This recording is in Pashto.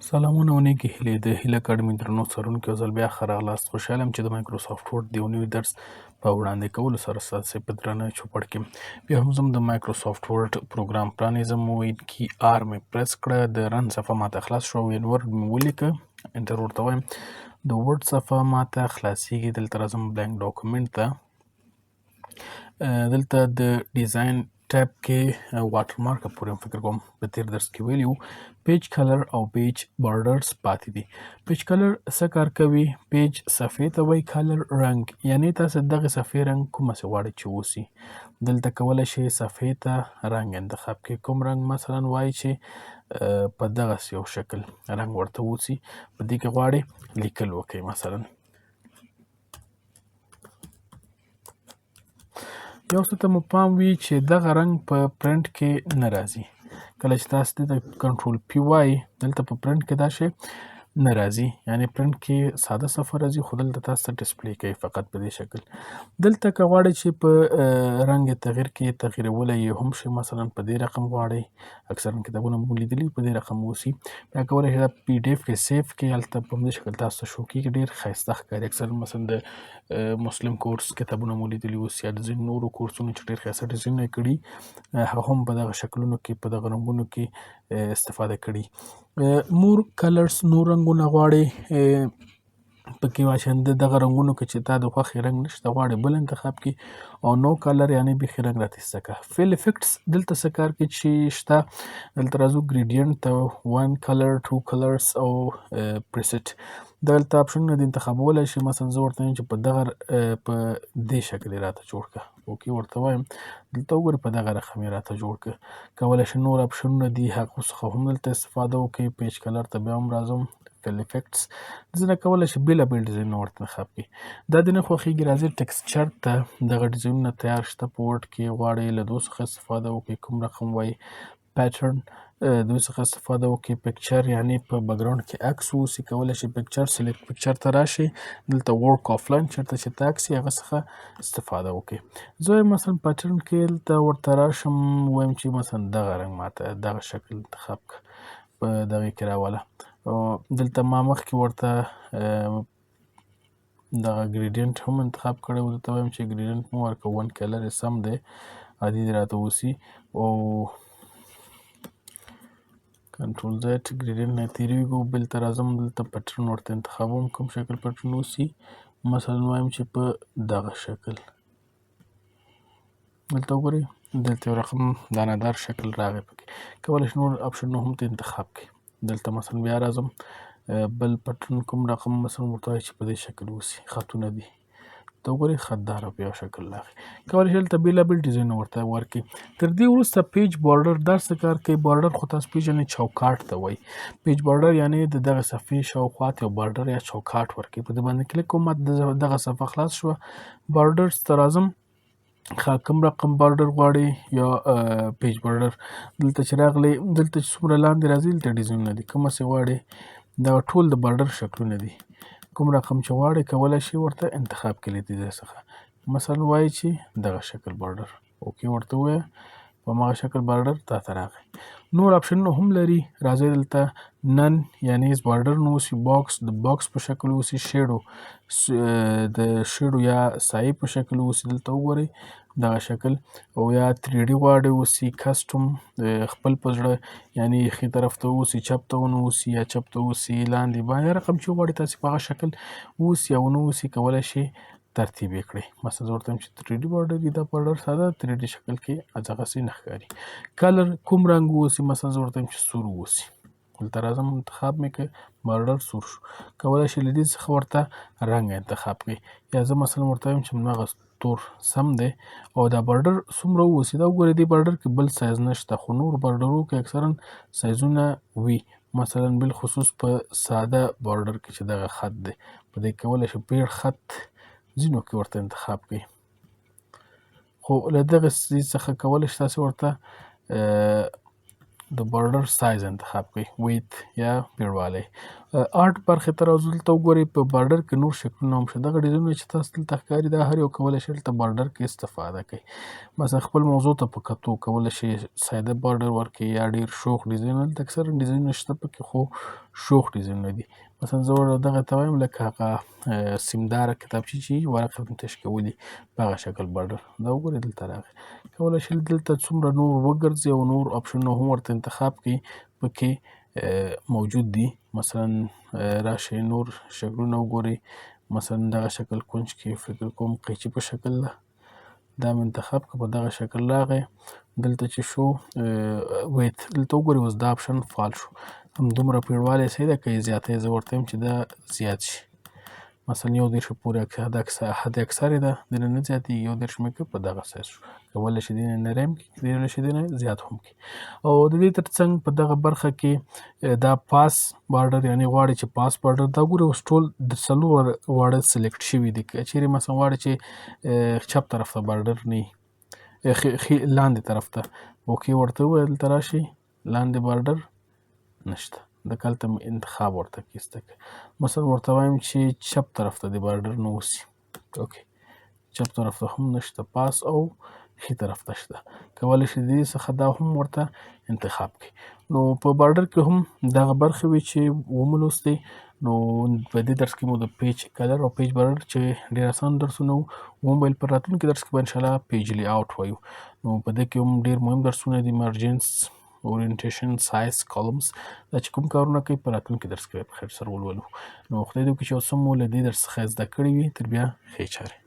سلامونه او نیکې هیلې د هیله اکاډمي درنو څارونکو یو ځل بیا ښه راغلاست. خوشحاله یم چې د مایکروسافټ ورډ د یو نوي درس په وړاندې کولو سره ستاسې په درانه چوپړ کې بیا هم زه د مایکروسافټ ورډ پروګرام پرانیزم. وین کی آر مې پرس کړه، د رن صفحه ماته خلاص شوه، وین ورډ مې ولیکه، انټر ورته وایم، د ورډ صفحه ماته خلاصیږي. دلته راځم بلینک ډاکومنټ ته، دلته د ډیزاین ټیب کې واټر مارک پورې فکر کوم په تیر درس کې ویلي وو، پیج کلر او پیج بارډرز پاتې دي. پیج کلر څه کار کوي؟ پیج صفحې ته وایي کلر رنګ، یعنی تاسو دغه صفحې رنګ کومه سي غواړئ چې اوسي. دلته کولی شئ صفحې ته رنګ انتخاب کړئ، کوم رنګ مثلا وایي چې په دغسې یو شکل رنګ ورته اوسي، په دې کې غواړئ لیکل وکړئ. مثلا یو څه ته مو پام وي چې دغه رنګ په پرنټ کې نه راځي. کله چې تاسو دې کنټرول پی وایي، دلته په پرنټ کې دا شی نه راځي، یعنی پرنټ کې ساده صفحه راځي، خو دلته تاسو ته ډسپلی کوي فقط په دې شکل. دلته که غواړئ چې په رنګ تغییر کې تغییرولی یې هم شي، مثلا په دې رقم غواړئ، اکثرا کتابونه مو لیدلي په دې رقم اوسي، بیا کولی شئ دا پی ډي اف کې سیف کړئ، هلته په همدې شکل تاسو ته شو کېږي، ډېر ښایسته ښکاري. اکثرا مثلا د مسلم کورس کتابونه مو لیدلي اوس یا د ځینو نورو کورسونو چې ډېر ښایسته ډیزاینونه یې کړي، هغه هم په دغه شکلونو کې په دغه رنګونو کې استفاده کړي. مور کلرز، نور رنګونه غواړئ پکې واچوئ، د دغه رنګونو کې چې تا د خوښې رنګ نشته غواړئ بل انتخاب کړي، او نو کلر یعنی بیخي رنګ راته ایسته کړه. فیل افیکټس دلته څه کار کوي چې شته، دلته راځو ګریډینټ ته، 1 کلر، 2 کلرز او پریسیټ، دلته اپشنونه دي انتخابولی شي. مثلا زه ورته وایم چې په دغه په دې شکل یې راته جوړ کړه، اوکې ورته وایم، دلته وګورئ په دغه رقم یې راته جوړ کړه. کولی شئ نور اپشنونه دي هغو څخه هم دلته استفاده وکړئ. پیج کلر ته بیا هم راځم، فیل افیکټس، ځینې کولی شي بېلابېل ډیزاینونه ورته انتخاب کړي. دا دې نه خوښېږي، راځئ ټکسچر ته، دغه ډیزاینونه تیار شته په ورډ کې، غواړئ له دو څخه استفاده وکړئ، کوم رقم وایي پیټرن، دوی څخه استفاده وکړئ. پکچر یعنی په بکګراونډ کې عکس واوسي، کولی شئ پکچر سلیکټ پکچر ته راشئ، دلته ورک آفلاین چېرته چې ته عکس یې هغه څخه استفاده وکړئ. زه وایم مثلا پیټرن کې دلته ورته راشم، وایم چې مثلا دغه رنګ ماته دغه شکل انتخاب کړه، په دغې کې راوله. دلته ما مخکې ورته دغه ګریډینټ هم انتخاب کړی و، دلته وایم چې ګریډینټ مو ورکړه، 1 کلر یې سم دی، عادي دې راته اوسي، او کنټرول زیډ ګریډینټ نه تېرېږو، بلته راځم، دلته پټرن ورته انتخابوم، کوم شکل پټرن اوسي، مثلا وایم چې په دغه شکل. دلته وګورئ، دلته یو رقم دانهدار شکل راغی پکې، کولی شئ نور اپشنونه هم ته انتخاب کړئ. دلته مثلا بیا راځم، بل پټرن کوم رقم مثلا ورته وایئ چې په دې شکل اوسي، خطونه دي، ته وګورئ خطدار په یو شکل راغی. کولی شئ دلته بېلابېل ډیزاینونه ورته ورکړئ. تر دې وروسته پیج بارډر، دا څه کار کوي؟ بارډر خو تاسو پېژنئ چوکاټ ته وایي، پیج بارډر یعنی د دغه صفحې شاوخوا ته یو بارډر یا چوکاټ ورکوي. په دې باندې کلیک کوم، دغه صفحه خلاص شوه. بارډرز ته راځم، کوم رقم بارډر غواړئ یا پیج بارډر، دلته چې راغلی، دلته چې څومره لاندې راځي دلته ډیزاینونه دي، کومه سې غواړئ، دا ټول د بارډر شکلونه دي، کوم رقم چې غواړئ کولی شئ ورته انتخاب کړئ له دې څخه. مثلا وایي چې دغه شکل بارډر، اوکې ورته ووایه، په هماغه شکل بارډر تا ته راغی. نور اپشنونه هم لري، راځئ دلته نن یعنی بارډر نه اوسي، باکس د باکس په شکل اوسي، شیډو د شیډو یا سایې په شکل اوسي، دلته وګورئ دغه شکل، او یا 3D غواړئ اوسي، کسټم خپل په زړه یعنی ښي طرف ته اوسي، چپ ته ونه اوسي، یا چپ ته اوسي، لاندې باندې، هر رقم چې وغواړئ تاسې په هغه شکل اوسي یا ونه اوسي، کولی شئ ترتیب یې کړئ. مثلا زه ورته وایم چې 3D بارډر وي، دا بارډر ساده 3D شکل کې دغسې نه ښکاري. کلر کوم رنګ واوسي، مثلا زه ورته وایم چې سور واوسي، دلته راځم انتخاب مې کړ، بارډر سور شو، کولی شئ له دې څخه ورته رنګ انتخاب کړئ، یا زه مثلا ورته وایم چې همدغه تور سم دی. او دا بارډر څومره واوسي، دا وګورئ دې بارډر کې بل سایز نشته، خو نور بارډرو کې اکثرا سایزونه وي، مثلا بالخصوص په ساده بارډر کې چې دغه خط دی، په دې کولی شئ پیړ خط ځینو کې ورته انتخاب کړئ، خو له دغه څیز څخه کولی شئ تاسې ورته د بارډر سایز انتخاب کړئ، ویت یا پیړوالی. آرټ برخې ته راځو. دلته وګورئ په بارډر کې نور شکلونه هم شته. دغه ډیزاینونه چې تاسو دلته ښکاري دا هر یو کولی شي دلته بارډر کې استفاده کوي. مثلا خپل موضوع ته په کتو کولی شي ساده بارډر ورکړي یا ډېر شوخ ډیزاین. دلته اکثرا ډیزاینونه شته پکې خو شوخ ډیزاینونه دي. مثلا زه دغه ته وایم لکه هغه سیمداره کتابچې چې ورق هم تشکولي په هغه شکل بارډر. دا وګورئ دلته راغی. کولی شي دلته څومره نور وګرځي او نور اپشنونه هم ورته انتخاب کړي پکې موجود دي. مثلا راشئ نور شکلونه وګورئ. مثلا دغه شکل کونج کې فکر کوم قیچي په شکل ده، دا مې انتخاب کړه، په دغه شکل راغی. دلته چې شو ویت دلته وګورئ اوس دا اپشن فعال شو. همدومره پیړوالی صحیح ده، که یې زیاتوي زه ورته وایم چې دا زیات شي. مثلا 21 پورې حد اکثر یې ده، دینه نه زیاتېږي. 21 مې کړ په دغه سایز شو. کولی شي دینه نری هم کړي، کولی شي دینه زیات هم کړي. او د دې تر څنګ په دغه برخه کې دا پاس بارډر یعنې غواړي چې پاس بارډر دا ګورئ اوس ټول د څلور واړه سلیکټ شوي دي. که چیرې مثلا غواړي چې چپ طرف ته بارډر نه وي، لاندې طرف ته اوکې ورته ووایه، دلته راشئ لاندې بارډر نشته، دلته هلته مې انتخاب ورته ایسته کړ. مثلا ورته وایم چې چپ طرف ته دې بارډر نه اوسي. اوکې چپ طرف ته هم نشته، پاس او ښي طرف ته شته. کولی شي د دې څخه دا هم ورته انتخاب کړي. نو په بارډر کې هم دغه برخې وې چې ومو لوستې. نو په دې درس کې مو د پیج کلر او پیج بارډر چې ډېر اسان درسونه وو ومویل. په راتلونکي درس کې به انشاءالله پیج لې آوټ وایو. نو په دې کې هم ډېر مهم درسونه دي، مارجنس، اورینټیشن، سایز، کالمز. دا چې کوم کارونه کوي په راتلونکي درس کې به په خیر سره ولولو. نو خدای دې وکړي چې یو څه مو له دې درس څخه زده کړي وي. تر بیا ښې چارې.